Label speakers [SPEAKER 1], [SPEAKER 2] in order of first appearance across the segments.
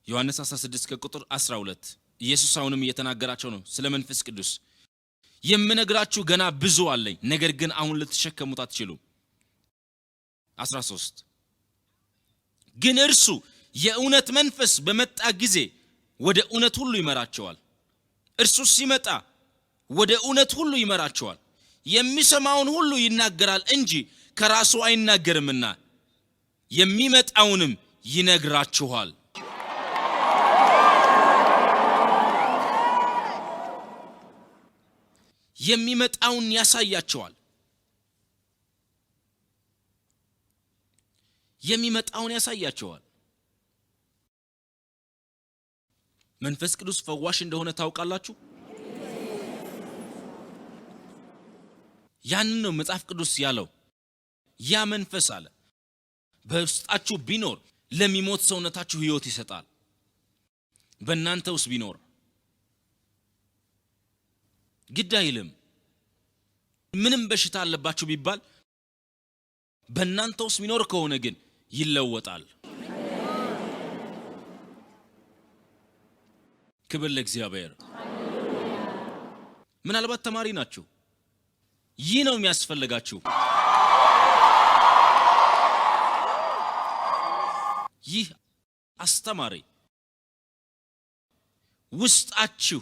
[SPEAKER 1] ዮሐንስ 16 ከቁጥር 12 ኢየሱስ አሁንም እየተናገራቸው ነው ስለ መንፈስ ቅዱስ። የምነግራችሁ ገና ብዙ አለኝ፣ ነገር ግን አሁን ልትሸከሙት አትችሉም። 13 ግን እርሱ የእውነት መንፈስ በመጣ ጊዜ ወደ እውነት ሁሉ ይመራቸዋል። እርሱ ሲመጣ ወደ እውነት ሁሉ ይመራቸዋል። የሚሰማውን ሁሉ ይናገራል እንጂ ከራሱ አይናገርምና የሚመጣውንም ይነግራችኋል። የሚመጣውን ያሳያቸዋል። የሚመጣውን ያሳያቸዋል። መንፈስ ቅዱስ ፈዋሽ እንደሆነ ታውቃላችሁ። ያንን ነው መጽሐፍ ቅዱስ ያለው። ያ መንፈስ አለ በውስጣችሁ ቢኖር ለሚሞት ሰውነታችሁ ሕይወት ይሰጣል። በእናንተ ውስጥ ቢኖር ግድ አይልም። ምንም በሽታ አለባችሁ ቢባል በእናንተ ውስጥ ቢኖር ከሆነ ግን ይለወጣል። ክብር ለእግዚአብሔር። ምናልባት ተማሪ ናችሁ። ይህ ነው የሚያስፈልጋችሁ። ይህ አስተማሪ ውስጣችሁ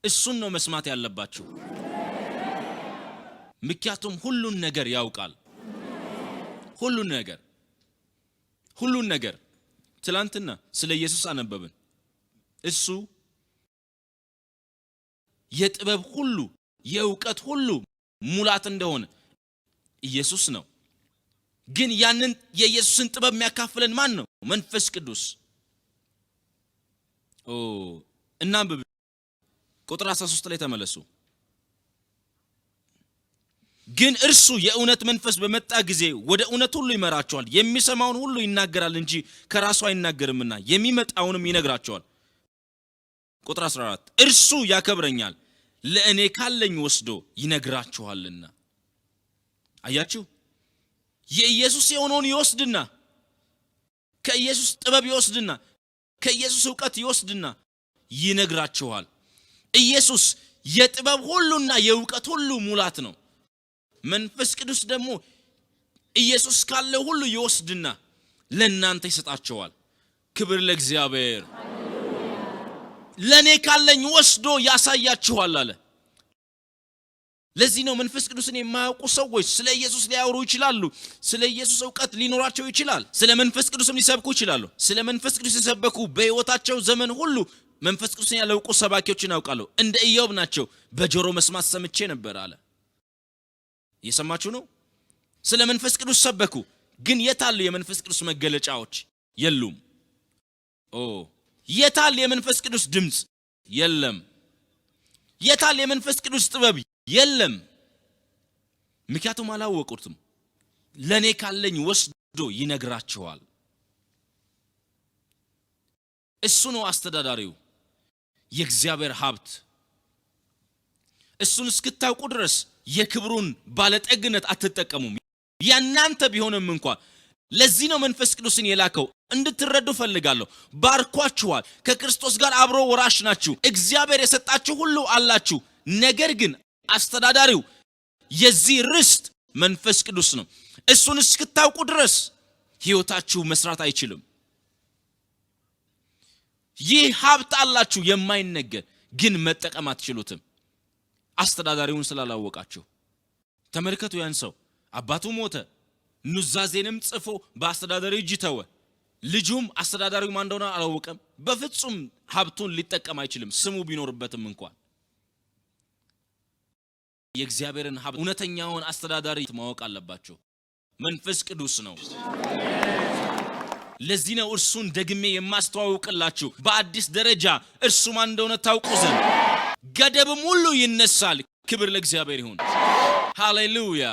[SPEAKER 1] እሱን ነው መስማት ያለባችሁ። ምክንያቱም ሁሉን ነገር ያውቃል። ሁሉን ነገር ትላንትና ስለ ኢየሱስ አነበብን። እሱ የጥበብ ሁሉ የእውቀት ሁሉ ሙላት እንደሆነ ኢየሱስ ነው። ግን ያንን የኢየሱስን ጥበብ የሚያካፍለን ማን ነው? መንፈስ ቅዱስ። እናንብብ። ቁጥር 13 ላይ ተመለሱ። ግን እርሱ የእውነት መንፈስ በመጣ ጊዜ ወደ እውነት ሁሉ ይመራቸዋል። የሚሰማውን ሁሉ ይናገራል እንጂ ከራሱ አይናገርምና የሚመጣውንም ይነግራቸዋል። ቁጥር 14 እርሱ ያከብረኛል፣ ለእኔ ካለኝ ወስዶ ይነግራችኋልና። አያችሁ፣ የኢየሱስ የሆነውን ይወስድና ከኢየሱስ ጥበብ ይወስድና ከኢየሱስ ዕውቀት ይወስድና ይነግራችኋል። ኢየሱስ የጥበብ ሁሉና የዕውቀት ሁሉ ሙላት ነው። መንፈስ ቅዱስ ደግሞ ኢየሱስ ካለው ሁሉ ይወስድና ለእናንተ ይሰጣችኋል። ክብር ለእግዚአብሔር። ለኔ ካለኝ ወስዶ ያሳያችኋል አለ። ለዚህ ነው መንፈስ ቅዱስን የማያውቁ ሰዎች ስለ ኢየሱስ ሊያወሩ ይችላሉ። ስለ ኢየሱስ ዕውቀት ሊኖራቸው ይችላል። ስለ መንፈስ ቅዱስም ሊሰብኩ ይችላሉ። ስለ መንፈስ ቅዱስ የሰበኩ በሕይወታቸው ዘመን ሁሉ መንፈስ ቅዱስን ያላወቁ ሰባኪዎችን ያውቃለሁ። እንደ ኢዮብ ናቸው። በጆሮ መስማት ሰምቼ ነበር አለ። እየሰማችሁ ነው? ስለ መንፈስ ቅዱስ ሰበኩ። ግን የታሉ የመንፈስ ቅዱስ መገለጫዎች? የሉም። የታል የመንፈስ ቅዱስ ድምጽ? የለም። የታል የመንፈስ ቅዱስ ጥበብ? የለም። ምክንያቱም አላወቁትም። ለኔ ካለኝ ወስዶ ይነግራችኋል። እሱ ነው አስተዳዳሪው፣ የእግዚአብሔር ሀብት። እሱን እስክታውቁ ድረስ የክብሩን ባለጠግነት አትጠቀሙም። ያናንተ ቢሆንም እንኳን ለዚህ ነው መንፈስ ቅዱስን የላከው። እንድትረዱ ፈልጋለሁ። ባርኳችኋል። ከክርስቶስ ጋር አብሮ ወራሽ ናችሁ። እግዚአብሔር የሰጣችሁ ሁሉ አላችሁ። ነገር ግን አስተዳዳሪው የዚህ ርስት መንፈስ ቅዱስ ነው። እሱን እስክታውቁ ድረስ ሕይወታችሁ መስራት አይችልም። ይህ ሀብት አላችሁ የማይነገር፣ ግን መጠቀም አትችሉትም። አስተዳዳሪውን ስላላወቃችሁ። ተመልከቱ፣ ያን ሰው አባቱ ሞተ፣ ኑዛዜንም ጽፎ በአስተዳዳሪው እጅ ተወ። ልጁም አስተዳዳሪው ማን እንደሆነ አላወቀም። በፍጹም ሀብቱን ሊጠቀም አይችልም፣ ስሙ ቢኖርበትም እንኳን። የእግዚአብሔርን ሀብት እውነተኛውን አስተዳዳሪ ማወቅ አለባችሁ። መንፈስ ቅዱስ ነው። ለዚህ ነው እርሱን ደግሜ የማስተዋውቅላችሁ በአዲስ ደረጃ እርሱ ማን እንደሆነ ታውቁ ዘንድ። ገደብም ሁሉ ይነሳል። ክብር ለእግዚአብሔር ይሁን። ሃሌሉያ።